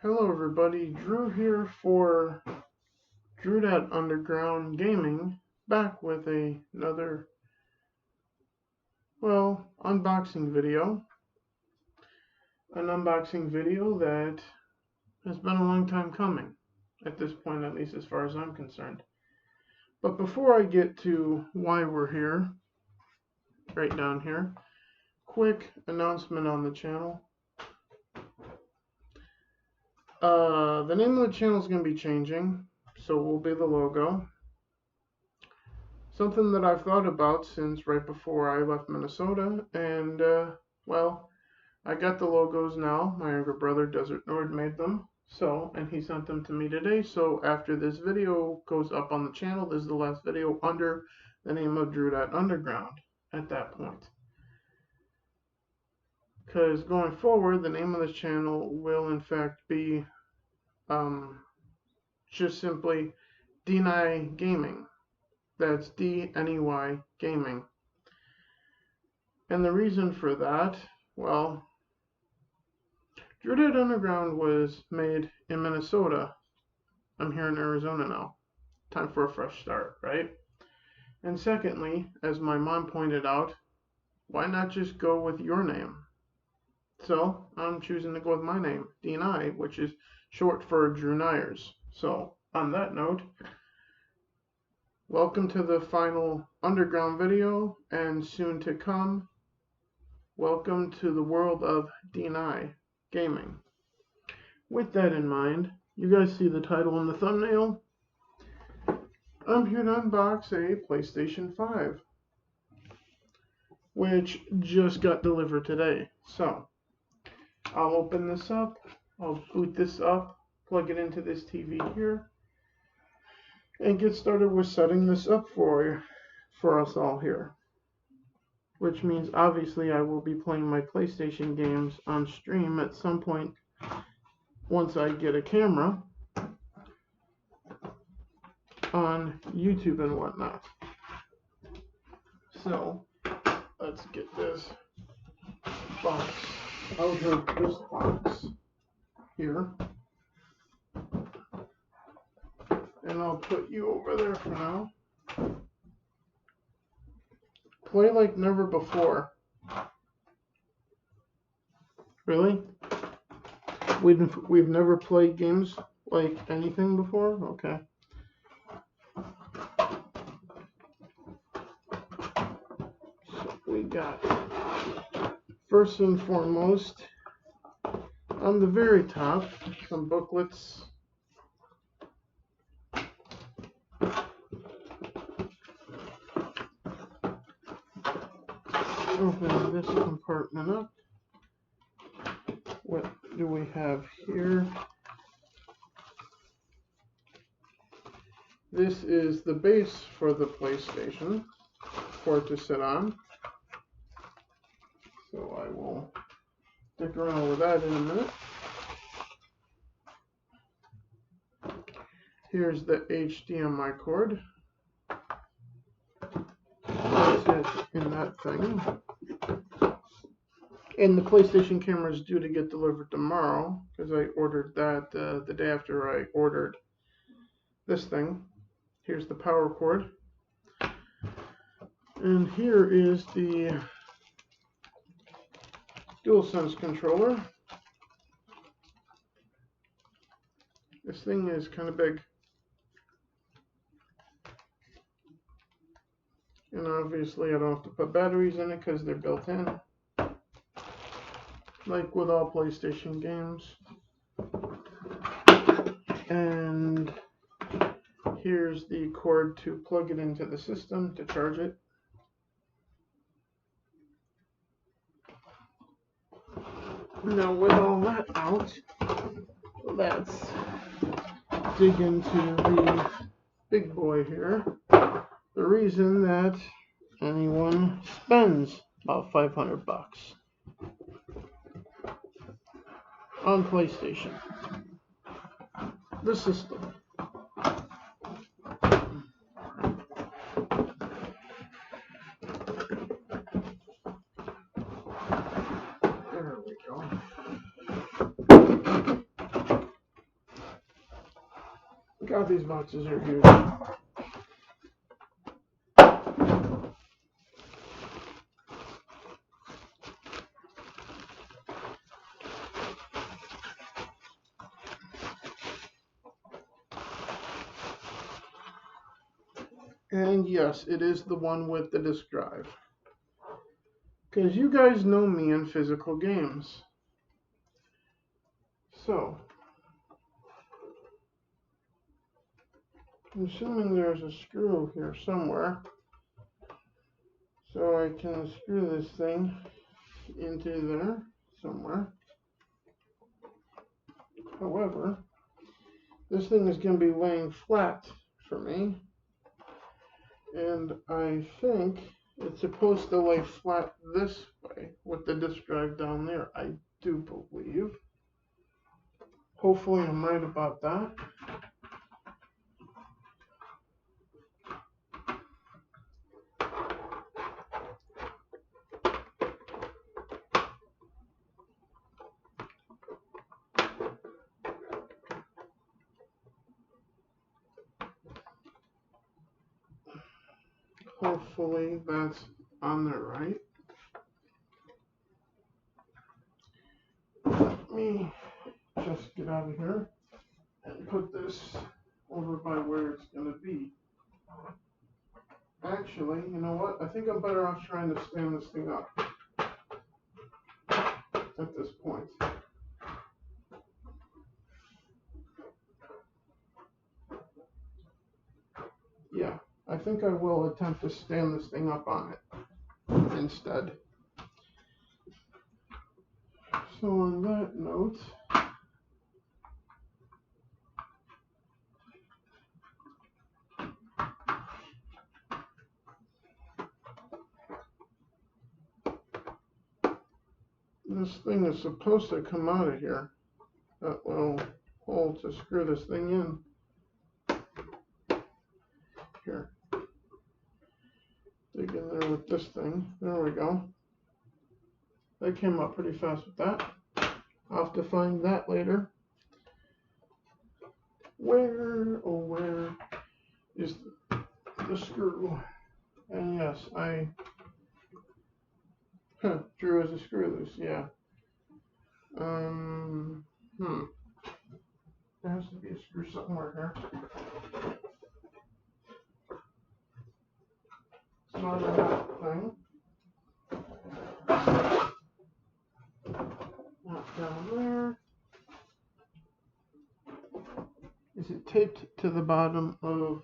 Hello everybody, Drew here for Underground Gaming, back with another, unboxing video. An unboxing video that has been a long time coming, at this point at least as far as I'm concerned. But before I get to why we're here, right down here, quick announcement on the channel. The name of the channel is going to be changing, so it will be the logo. Something that I've thought about since right before I left Minnesota, and I got the logos now. My younger brother, Desert Nord, made them, and he sent them to me today. So after this video goes up on the channel, this is the last video under the name of Underground at that point. Because going forward, the name of this channel will in fact be just simply Deny Gaming. That's D-N-E-Y Gaming. And the reason for that, Underground was made in Minnesota. I'm here in Arizona now. Time for a fresh start, right? And secondly, as my mom pointed out, why not just go with your name? So I'm choosing to go with my name, Deny, which is short for Drew Nyers. So on that note, welcome to the final Underground video, and soon to come, welcome to the world of Deny Gaming. With that in mind, you guys see the title in the thumbnail. I'm here to unbox a PlayStation 5, which just got delivered today. So I'll open this up, I'll boot this up, plug it into this TV here, and get started with setting this up for us all here. Which means obviously I will be playing my PlayStation games on stream at some point once I get a camera on YouTube and whatnot. So let's get this box out of this box here, and I'll put you over there for now. Play like never before. Really? We've never played games like anything before? Okay. So we got, first and foremost, on the very top, some booklets. Open this compartment up. What do we have here? This is the base for the PlayStation for it to sit on. So I will stick around with that in a minute. Here's the HDMI cord. That's it in that thing. And the PlayStation camera is due to get delivered tomorrow, because I ordered that the day after I ordered this thing. Here's the power cord. And here is the DualSense controller. This thing is kind of big. And obviously I don't have to put batteries in it because they're built in, like with all PlayStation games. And here's the cord to plug it into the system to charge it. Now with all that out, let's dig into the big boy here. The reason that anyone spends about $500 on PlayStation. The system. There we go. God, these boxes are huge. And yes, it is the one with the disk drive. Because you guys know me in physical games. So, I'm assuming there's a screw here somewhere. So I can screw this thing into there somewhere. However, this thing is going to be laying flat for me. And I think it's supposed to lay flat this way with the disk drive down there. I do believe. Hopefully I'm right about that. Hopefully that's on there right. Let me just get out of here and put this over by where it's going to be. Actually, you know what? I think I'm better off trying to stand this thing up at this point. Yeah, I think I will attempt to stand this thing up on it instead. So on that note, this thing is supposed to come out of here. That little hole to screw this thing in. Here. Dig in there with this thing. There we go. That came up pretty fast with that. I'll have to find that later. Where, oh where is the screw? And yes, I drew as a screw loose, yeah. There has to be a screw somewhere here. It's not in that thing. Not down there. Is it taped to the bottom of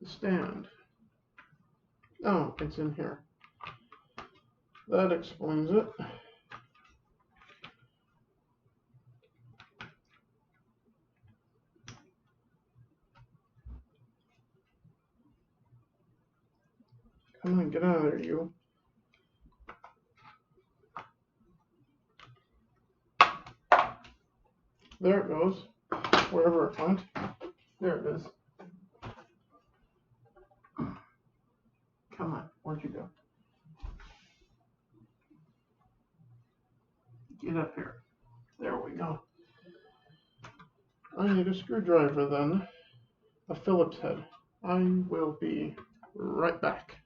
the stand? Oh, it's in here. That explains it. Come on, get out of there, you. There it goes. Wherever it went. There it is. Come on, where'd you go? Get up here. There we go. I need a screwdriver then. A Phillips head. I will be right back.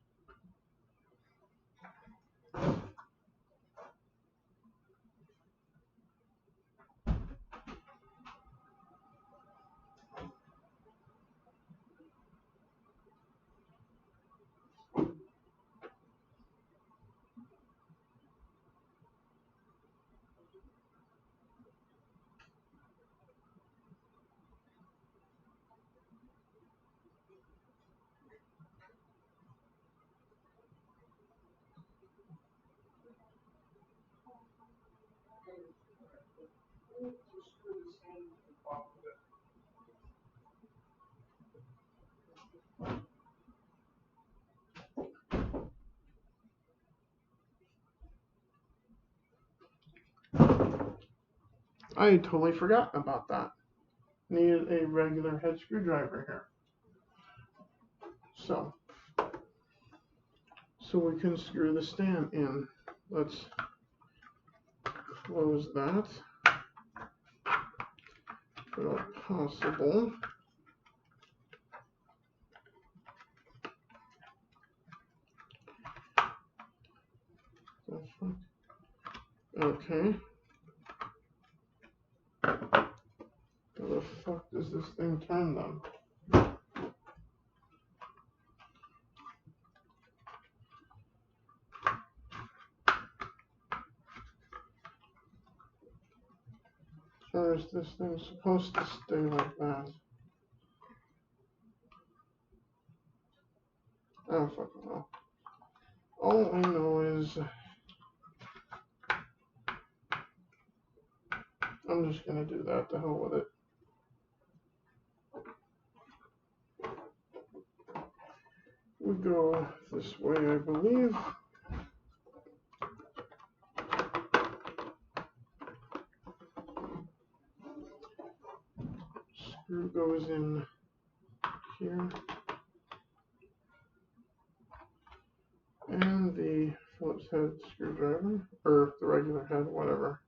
I had totally forgotten about that. Needed a regular head screwdriver here. So we can screw the stand in. Let's close that. If at all possible. Okay. How the fuck does this thing turn them? Or is this thing supposed to stay like that? I don't fucking know. All I know is I'm just gonna do that. To hell with it. We go this way, I believe. Screw goes in here. And the Phillips head screwdriver, or the regular head, whatever.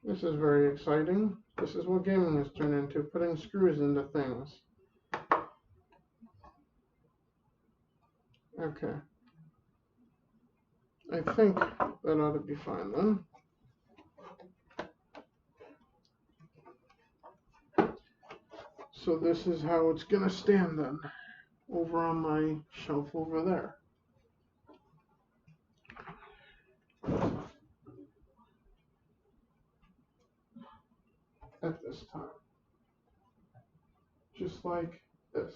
This is very exciting. This is what gaming has turned into, putting screws into things. Okay. I think that ought to be fine then. So this is how it's gonna stand then, over on my shelf over there. At this time. Just like this.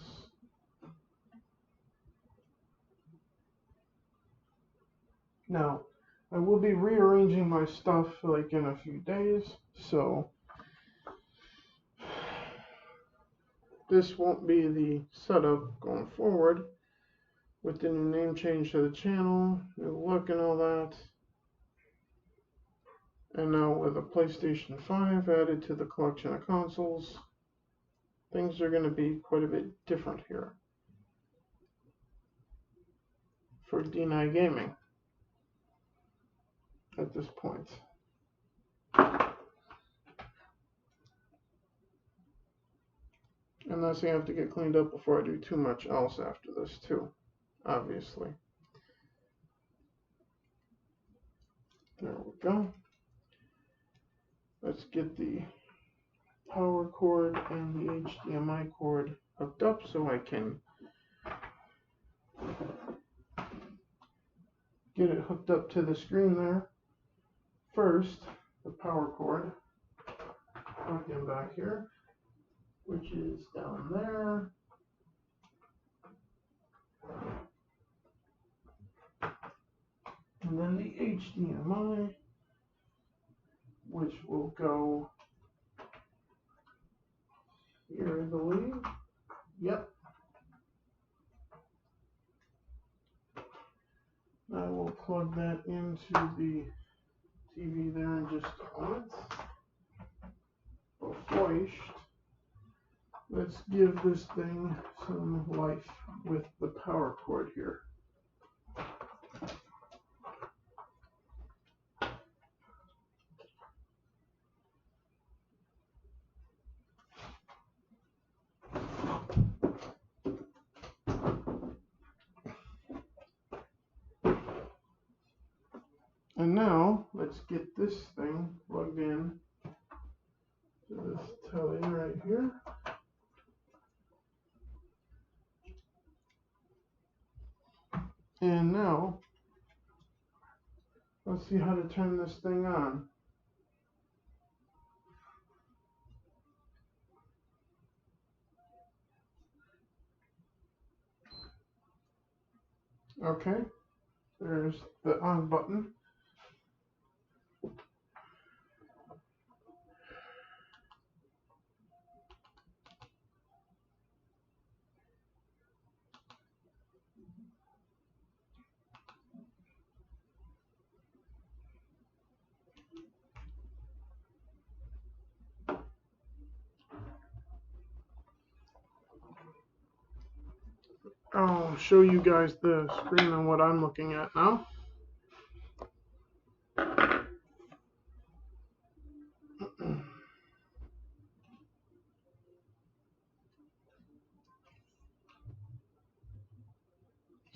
Now, I will be rearranging my stuff like in a few days, so this won't be the setup going forward with the new name change to the channel, new look and all that. And now with a PlayStation 5 added to the collection of consoles, things are going to be quite a bit different here for D9 Gaming at this point. Unless I have to get cleaned up before I do too much else after this too, obviously. There we go. Let's get the power cord and the HDMI cord hooked up so I can get it hooked up to the screen there. First, the power cord plugged in back here, which is down there. And then the HDMI, which will go here, I believe. Yep. I will plug that into the TV there in just a moment. Before let's give this thing some life with the power cord here. And now, let's get this thing plugged in to this telly right here. And now, let's see how to turn this thing on. Okay, there's the on button. I'll show you guys the screen on what I'm looking at now.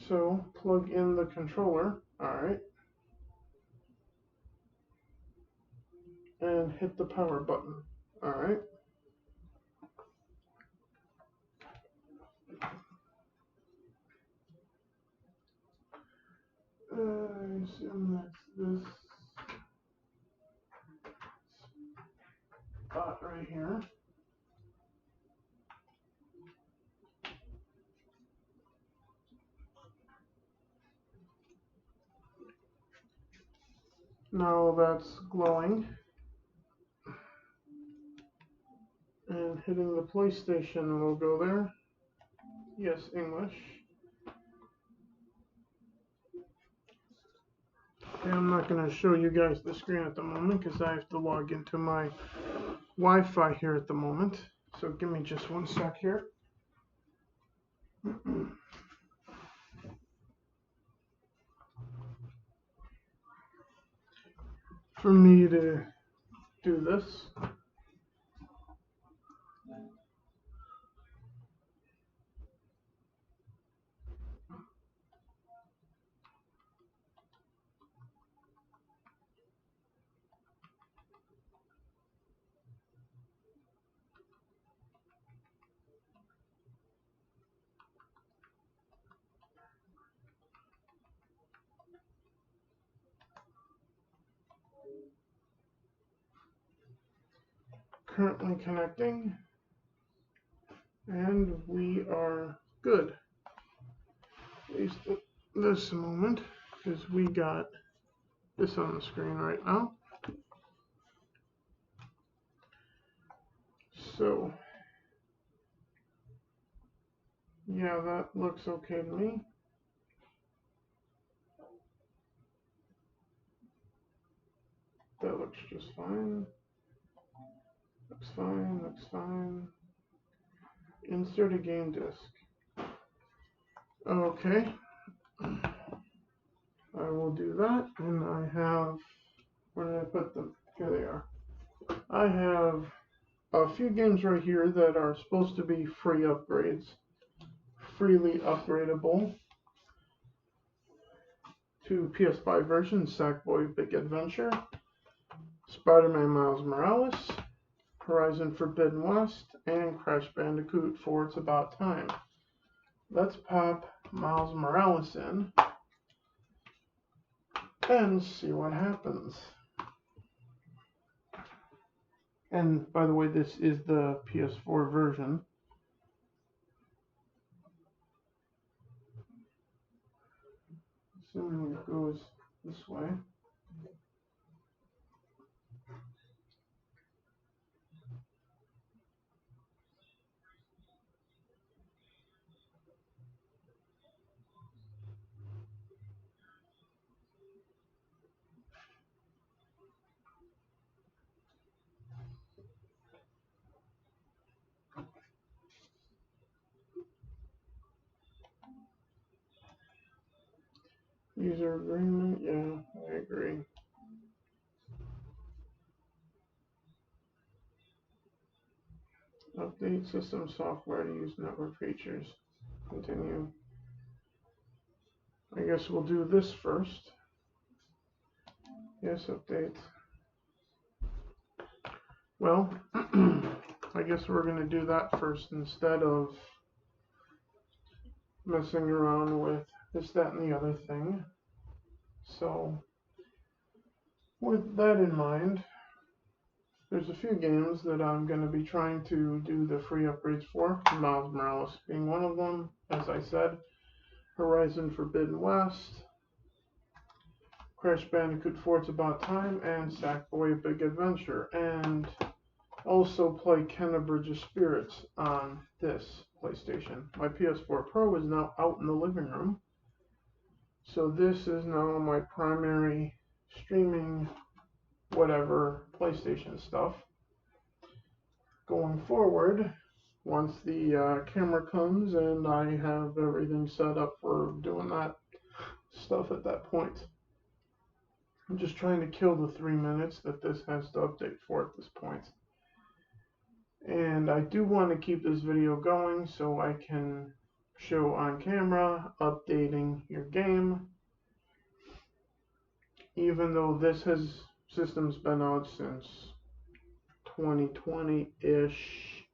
So plug in the controller, alright, and hit the power button, alright. I assume that's this spot right here. Now that's glowing. And hitting the PlayStation logo there. Yes, English. Okay, I'm not going to show you guys the screen at the moment because I have to log into my Wi-Fi here at the moment. So give me just one sec here. For me to do this. Currently connecting. And we are good. At least at this moment, because we got this on the screen right now. So, yeah, that looks okay to me. That looks just fine. Looks fine, looks fine. Insert a game disc. Okay. I will do that, and I have, where did I put them? Here they are. I have a few games right here that are supposed to be free upgrades, freely upgradable to PS5 version: Sackboy Big Adventure, Spider-Man Miles Morales, Horizon Forbidden West, and Crash Bandicoot 4 It's About Time. Let's pop Miles Morales in and see what happens. And by the way, this is the PS4 version. Assuming it goes this way. User agreement, yeah, I agree. Update system software to use network features. Continue. I guess we'll do this first. Yes, update. Well, I guess we're going to do that first instead of messing around with this, that, and the other thing. So, with that in mind, there's a few games that I'm going to be trying to do the free upgrades for, Miles Morales being one of them, as I said, Horizon Forbidden West, Crash Bandicoot 4 It's About Time, and Sackboy Big Adventure, and also play Kenna Bridge of Spirits on this PlayStation. My PS4 Pro is now out in the living room, so this is now my primary streaming whatever PlayStation stuff. Going forward, once the camera comes and I have everything set up for doing that stuff at that point. I'm just trying to kill the 3 minutes that this has to update for at this point. And I do want to keep this video going so I can show on camera, updating your game, even though system's been out since 2020-ish,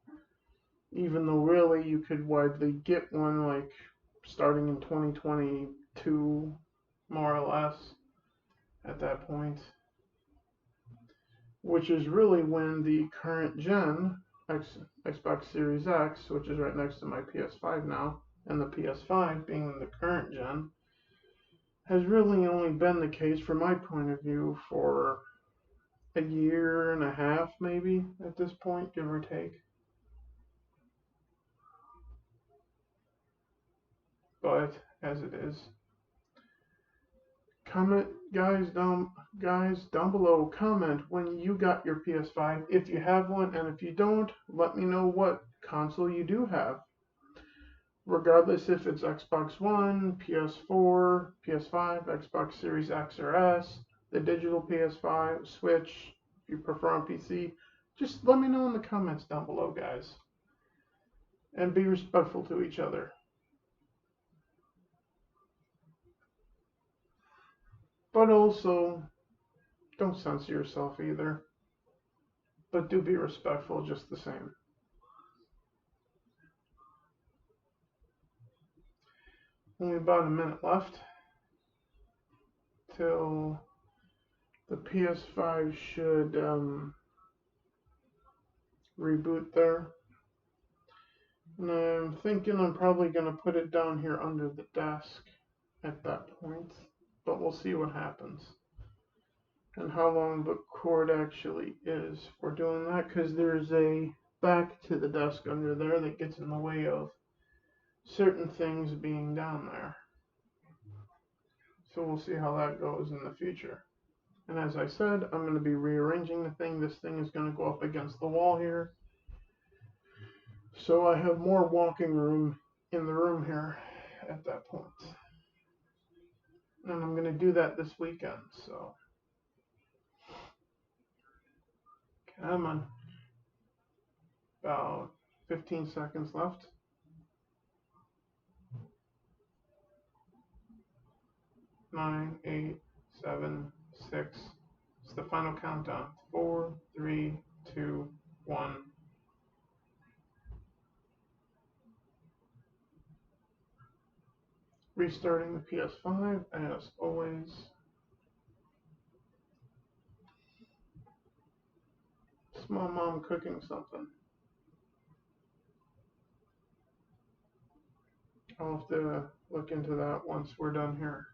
even though really you could widely get one like starting in 2022, more or less, at that point, which is really when the current gen Xbox Series X, which is right next to my PS5 now, and the PS5 being the current gen, has really only been the case from my point of view for a year and a half, maybe, at this point, give or take. But as it is, comment, guys down below. Comment when you got your PS5, if you have one, and if you don't, let me know what console you do have. Regardless if it's Xbox One, PS4, PS5, Xbox Series X or S, the digital PS5, Switch, if you prefer on PC, just let me know in the comments down below, guys. And be respectful to each other. But also, don't censor yourself either. But do be respectful just the same. Only about a minute left till the PS5 should reboot there. And I'm thinking I'm probably going to put it down here under the desk at that point. But we'll see what happens. And how long the cord actually is for doing that. Because there's a back to the desk under there that gets in the way of certain things being down there. So we'll see how that goes in the future. And as I said, I'm going to be rearranging the thing. This thing is going to go up against the wall here. So I have more walking room in the room here at that point. And I'm going to do that this weekend. So come on. About 15 seconds left. 9, 8, 7, 6. It's the final countdown. 4, 3, 2, 1. Restarting the PS5 as always. Small mom cooking something. I'll have to look into that once we're done here.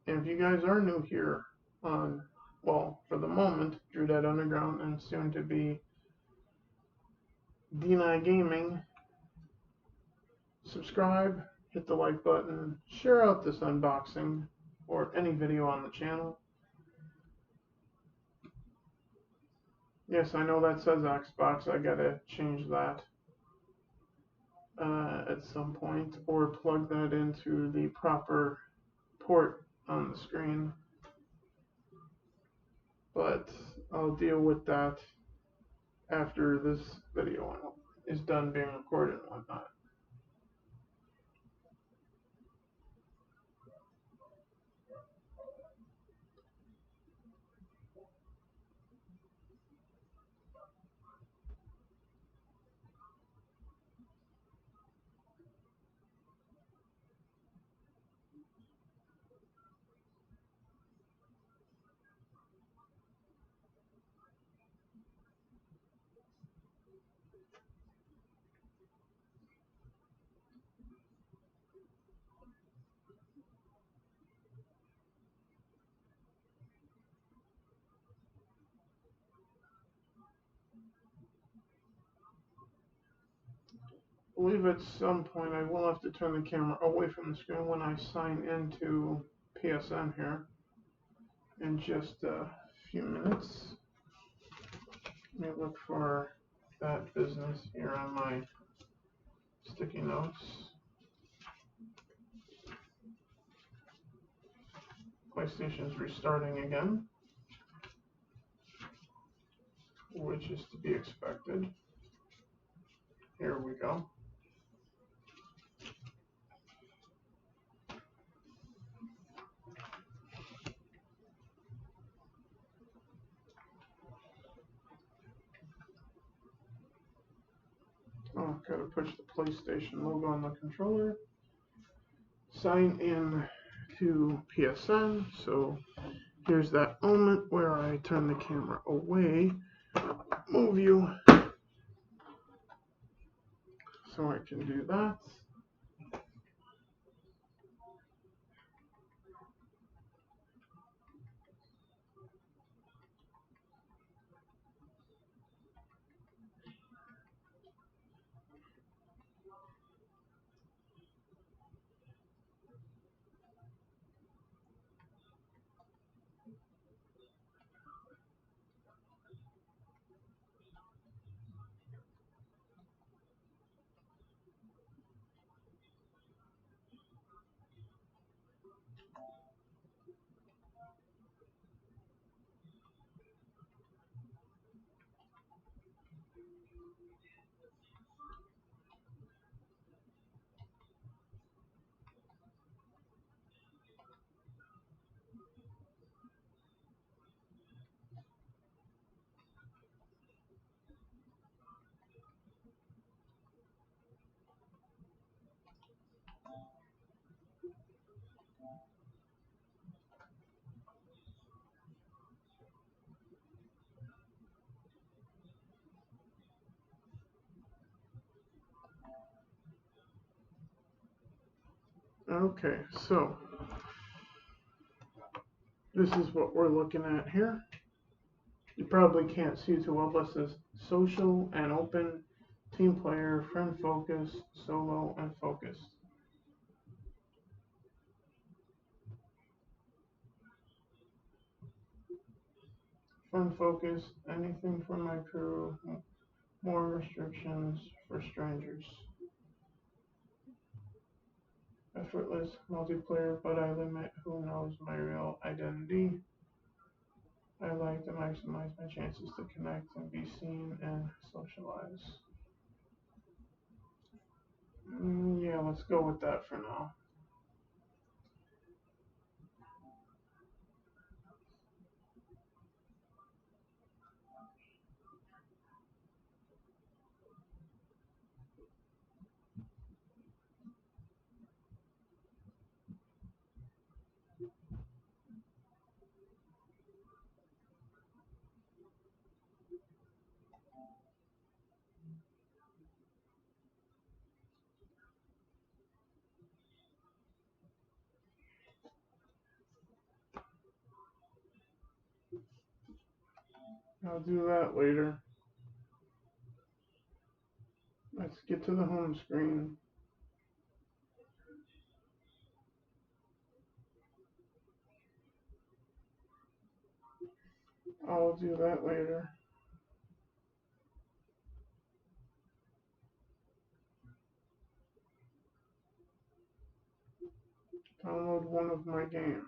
And if you guys are new here on, well, for the moment, Drew Dead Underground and soon to be D9 Gaming, subscribe, hit the like button, share out this unboxing or any video on the channel. Yes, I know that says Xbox. I gotta change that at some point, or plug that into the proper port on the screen. But I'll deal with that after this video is done being recorded and whatnot. I believe at some point I will have to turn the camera away from the screen when I sign into PSN here in just a few minutes. Let me look for that business here on my sticky notes. PlayStation's restarting again. which is to be expected. Here we go. Oh, gotta push the PlayStation logo on the controller. Sign in to PSN. So here's that moment where I turn the camera away, move you, so I can do that. Okay, so this is what we're looking at here. You probably can't see too well, but it says social and open, team player, friend focus, solo, and focused. Friend focus, anything for my crew, more restrictions for strangers. Effortless multiplayer, but I limit who knows my real identity. I like to maximize my chances to connect and be seen and socialize. Yeah, let's go with that for now. I'll do that later. Let's get to the home screen. I'll do that later. Download one of my games.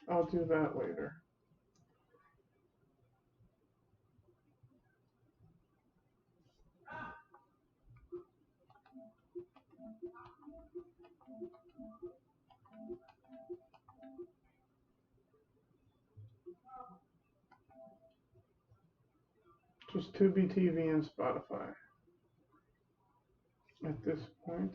I'll do that later. Just Tubi TV and Spotify at this point.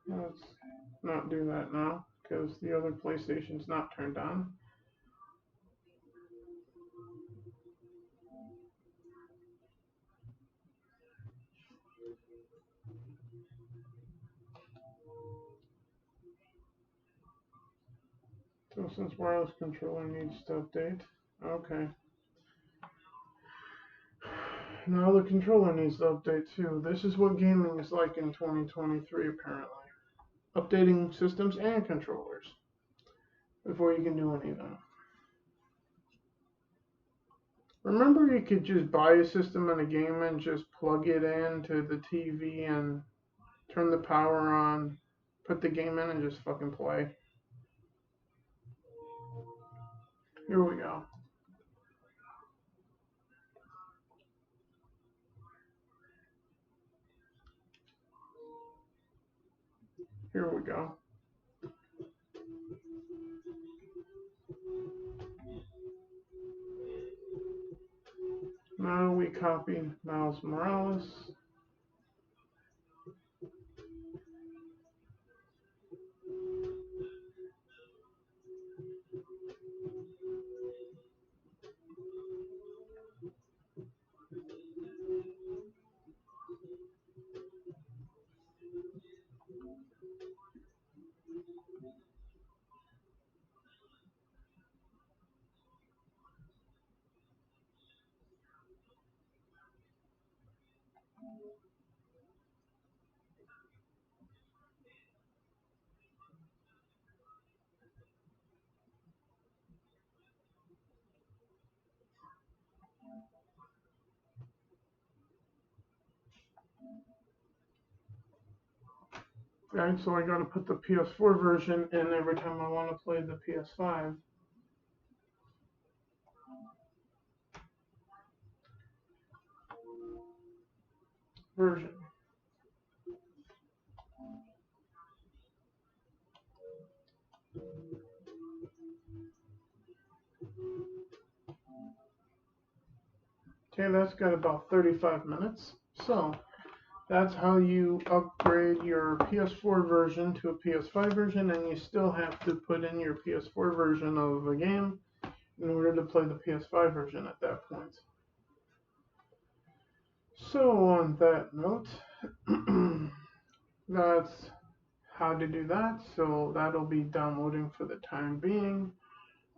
Let's not do that now because the other PlayStation's not turned on. So since wireless controller needs to update, okay. Now the controller needs to update too. This is what gaming is like in 2023 apparently. Updating systems and controllers before you can do anything. Remember you could just buy a system and a game and just plug it into the TV and turn the power on, put the game in and just fucking play. Here we go. Here we go. Now we copy Miles Morales. Alright, so I gotta put the PS4 version in every time I want to play the PS5 version. Okay, that's got about 35 minutes. So, that's how you upgrade your PS4 version to a PS5 version, and you still have to put in your PS4 version of a game in order to play the PS5 version at that point. So, on that note, that's how to do that. So, that'll be downloading for the time being.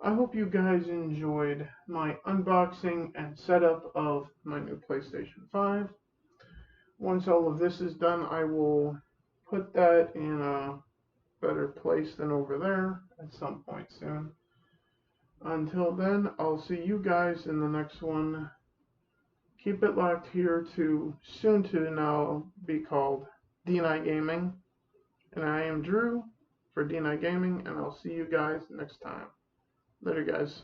I hope you guys enjoyed my unboxing and setup of my new PlayStation 5. Once all of this is done, I will put that in a better place than over there at some point soon. Until then, I'll see you guys in the next one. Keep it locked here to soon to now be called D&I Gaming. And I am Drew for D&I Gaming, and I'll see you guys next time. Later, guys.